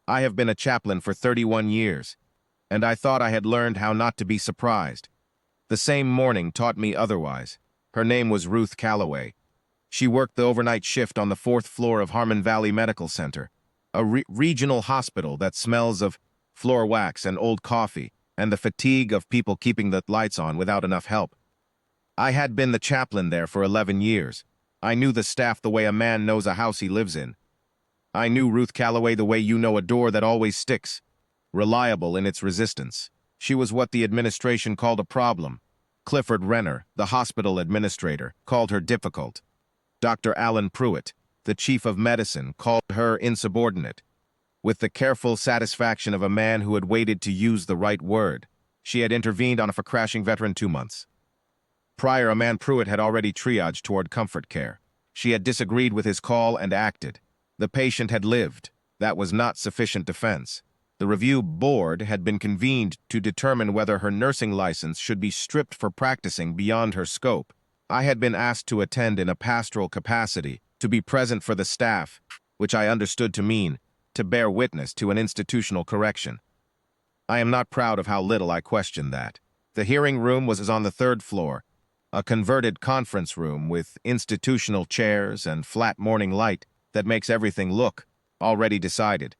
I have been a chaplain for 31 years, and I thought I had learned how not to be surprised. The same morning taught me otherwise. Her name was Ruth Calloway. She worked the overnight shift on the fourth floor of Harmon Valley Medical Center, a regional hospital that smells of floor wax and old coffee, and the fatigue of people keeping the lights on without enough help. I had been the chaplain there for 11 years. I knew the staff the way a man knows a house he lives in. I knew Ruth Calloway the way you know a door that always sticks, reliable in its resistance. She was what the administration called a problem. Clifford Renner, the hospital administrator, called her difficult. Dr. Alan Pruitt, the chief of medicine, called her insubordinate. With the careful satisfaction of a man who had waited to use the right word, she had intervened on a crashing veteran 2 months. Prior, a man Pruitt had already triaged toward comfort care. She had disagreed with his call and acted. The patient had lived. That was not sufficient defense. The review board had been convened to determine whether her nursing license should be stripped for practicing beyond her scope. I had been asked to attend in a pastoral capacity, to be present for the staff, which I understood to mean to bear witness to an institutional correction. I am not proud of how little I questioned that. The hearing room was on the third floor, a converted conference room with institutional chairs and flat morning light that makes everything look already decided.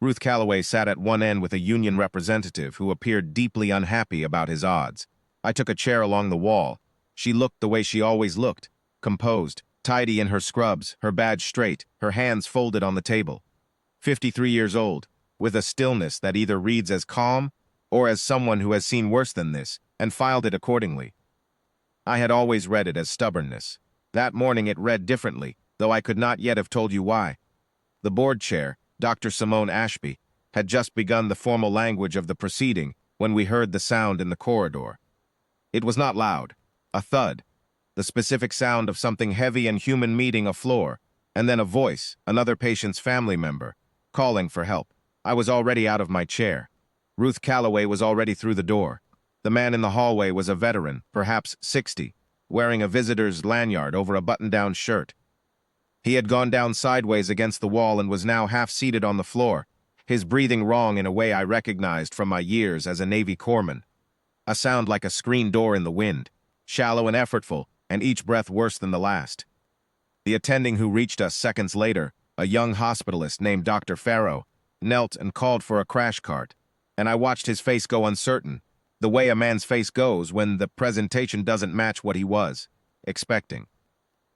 Ruth Calloway sat at one end with a union representative who appeared deeply unhappy about his odds. I took a chair along the wall. She looked the way she always looked, composed, tidy in her scrubs, her badge straight, her hands folded on the table. 53 years old, with a stillness that either reads as calm or as someone who has seen worse than this, and filed it accordingly. I had always read it as stubbornness. That morning it read differently, though I could not yet have told you why. The board chair, Dr. Simone Ashby, had just begun the formal language of the proceeding when we heard the sound in the corridor. It was not loud, a thud, the specific sound of something heavy and human meeting a floor, and then a voice, another patient's family member, calling for help. I was already out of my chair. Ruth Calloway was already through the door. The man in the hallway was a veteran, perhaps 60, wearing a visitor's lanyard over a button-down shirt. He had gone down sideways against the wall and was now half-seated on the floor, his breathing wrong in a way I recognized from my years as a Navy corpsman. A sound like a screen door in the wind, shallow and effortful, and each breath worse than the last. The attending who reached us seconds later, a young hospitalist named Dr. Farrow, knelt and called for a crash cart, and I watched his face go uncertain, the way a man's face goes when the presentation doesn't match what he was expecting.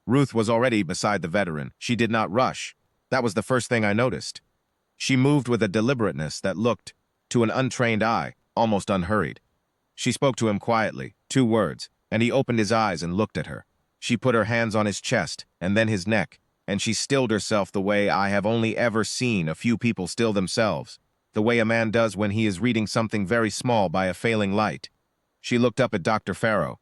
Ruth was already beside the veteran. She did not rush. That was the first thing I noticed. She moved with a deliberateness that looked, to an untrained eye, almost unhurried. She spoke to him quietly, 2 words, and he opened his eyes and looked at her. She put her hands on his chest and then his neck, and she stilled herself the way I have only ever seen a few people still themselves, the way a man does when he is reading something very small by a failing light. She looked up at Dr. Farrow.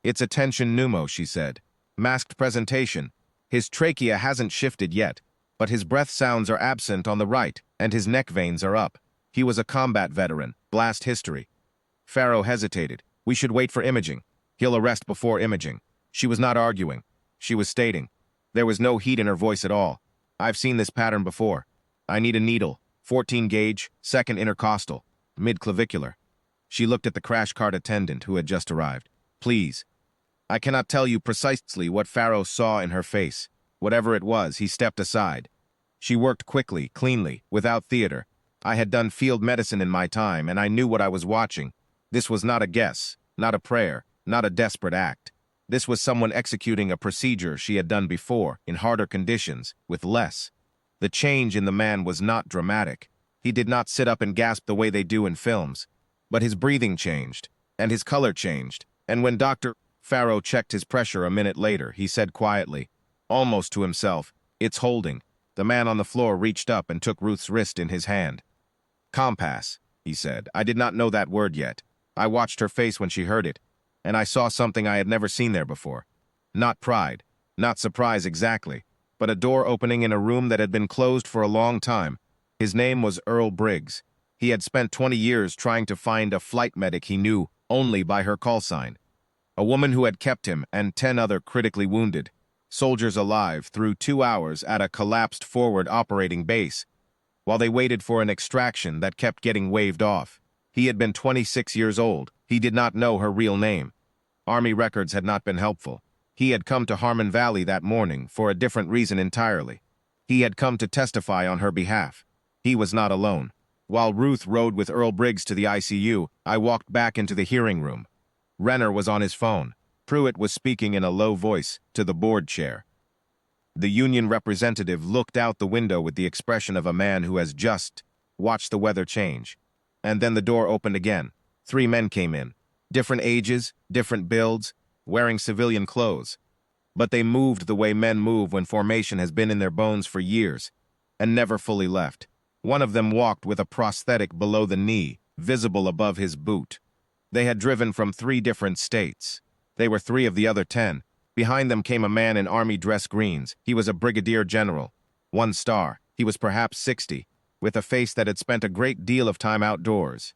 "It's attention pneumo," she said. "Masked presentation. His trachea hasn't shifted yet, but his breath sounds are absent on the right, and his neck veins are up. He was a combat veteran, blast history." Farrow hesitated. "We should wait for imaging. He'll arrest before imaging." She was not arguing. She was stating. There was no heat in her voice at all. "I've seen this pattern before. I need a needle, 14 gauge, second intercostal, mid-clavicular." She looked at the crash cart attendant who had just arrived. "Please." I cannot tell you precisely what Farrow saw in her face. Whatever it was, he stepped aside. She worked quickly, cleanly, without theater. I had done field medicine in my time, and I knew what I was watching. This was not a guess, not a prayer, not a desperate act. This was someone executing a procedure she had done before, in harder conditions, with less. The change in the man was not dramatic. He did not sit up and gasp the way they do in films. But his breathing changed, and his color changed, and when Dr. Farrow checked his pressure a minute later, he said quietly, almost to himself, "It's holding." The man on the floor reached up and took Ruth's wrist in his hand. "Compass," he said. I did not know that word yet. I watched her face when she heard it, and I saw something I had never seen there before. Not pride, not surprise exactly, but a door opening in a room that had been closed for a long time. His name was Earl Briggs. He had spent 20 years trying to find a flight medic he knew only by her call sign. A woman who had kept him and 10 other critically wounded soldiers alive through 2 hours at a collapsed forward operating base. while they waited for an extraction that kept getting waved off. He had been 26 years old. He did not know her real name. Army records had not been helpful. He had come to Harmon Valley that morning for a different reason entirely. He had come to testify on her behalf. He was not alone. While Ruth rode with Earl Briggs to the ICU, I walked back into the hearing room. Renner was on his phone. Pruitt was speaking in a low voice to the board chair. The union representative looked out the window with the expression of a man who has just watched the weather change. And then the door opened again. 3 men came in. Different ages, different builds, wearing civilian clothes. But they moved the way men move when formation has been in their bones for years and never fully left. One of them walked with a prosthetic below the knee, visible above his boot. They had driven from 3 different states. They were 3 of the other 10. Behind them came a man in army dress greens. He was a brigadier general. 1 star. He was perhaps 60, with a face that had spent a great deal of time outdoors.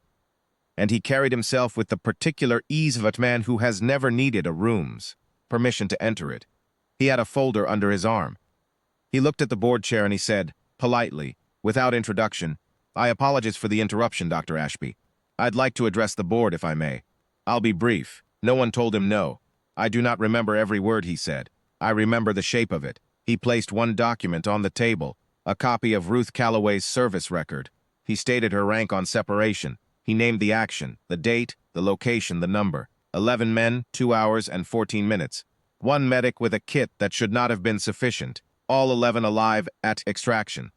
And he carried himself with the particular ease of a man who has never needed a room's permission to enter it. He had a folder under his arm. He looked at the board chair and he said, politely, without introduction, "I apologize for the interruption, Dr. Ashby. I'd like to address the board if I may. I'll be brief." No one told him no. I do not remember every word he said. I remember the shape of it. He placed one document on the table, a copy of Ruth Calloway's service record. He stated her rank on separation. He named the action, the date, the location, the number. 11 men, 2 hours and 14 minutes. 1 medic with a kit that should not have been sufficient. All 11 alive at extraction.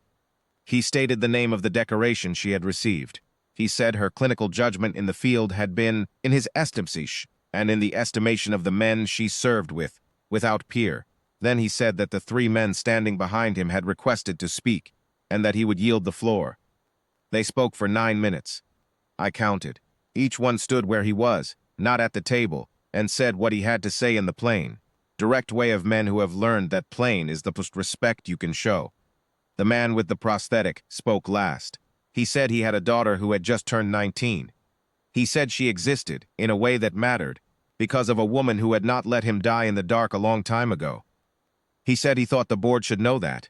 He stated the name of the decoration she had received. He said her clinical judgment in the field had been, in his estimation, and in the estimation of the men she served with, without peer. Then he said that the 3 men standing behind him had requested to speak, and that he would yield the floor. They spoke for 9 minutes. I counted. Each one stood where he was, not at the table, and said what he had to say in the plain, direct way of men who have learned that plain is the most respect you can show. The man with the prosthetic spoke last. He said he had a daughter who had just turned 19. He said she existed, in a way that mattered, because of a woman who had not let him die in the dark a long time ago. He said he thought the board should know that.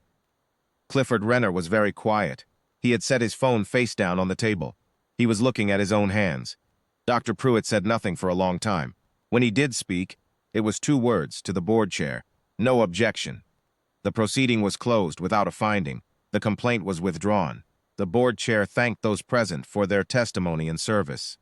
Clifford Renner was very quiet. He had set his phone face down on the table. He was looking at his own hands. Dr. Pruitt said nothing for a long time. When he did speak, it was 2 words to the board chair. No objection. The proceeding was closed without a finding. The complaint was withdrawn. The board chair thanked those present for their testimony and service.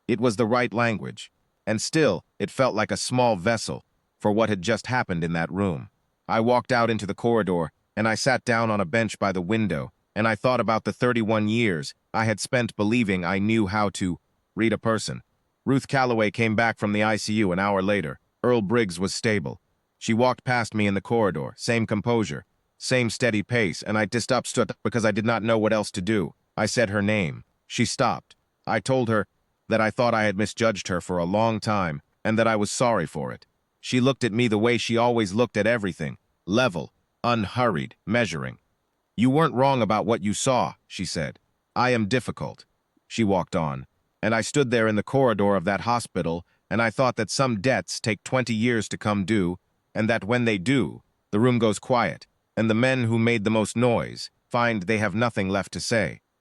It was the right language, and still it felt like a small vessel for what had just happened in that room. I walked out into the corridor, and I sat down on a bench by the window, and I thought about the 31 years I had spent believing I knew how to read a person. Ruth Calloway came back from the ICU an hour later. Earl Briggs was stable. She walked past me in the corridor, same composure, same steady pace, and I just stood because I did not know what else to do. I said her name. She stopped. I told her that I thought I had misjudged her for a long time, and that I was sorry for it. She looked at me the way she always looked at everything, level, unhurried, measuring. "You weren't wrong about what you saw," she said. "I am difficult." She walked on, and I stood there in the corridor of that hospital, and I thought that some debts take 20 years to come due, and that when they do, the room goes quiet, and the men who made the most noise find they have nothing left to say.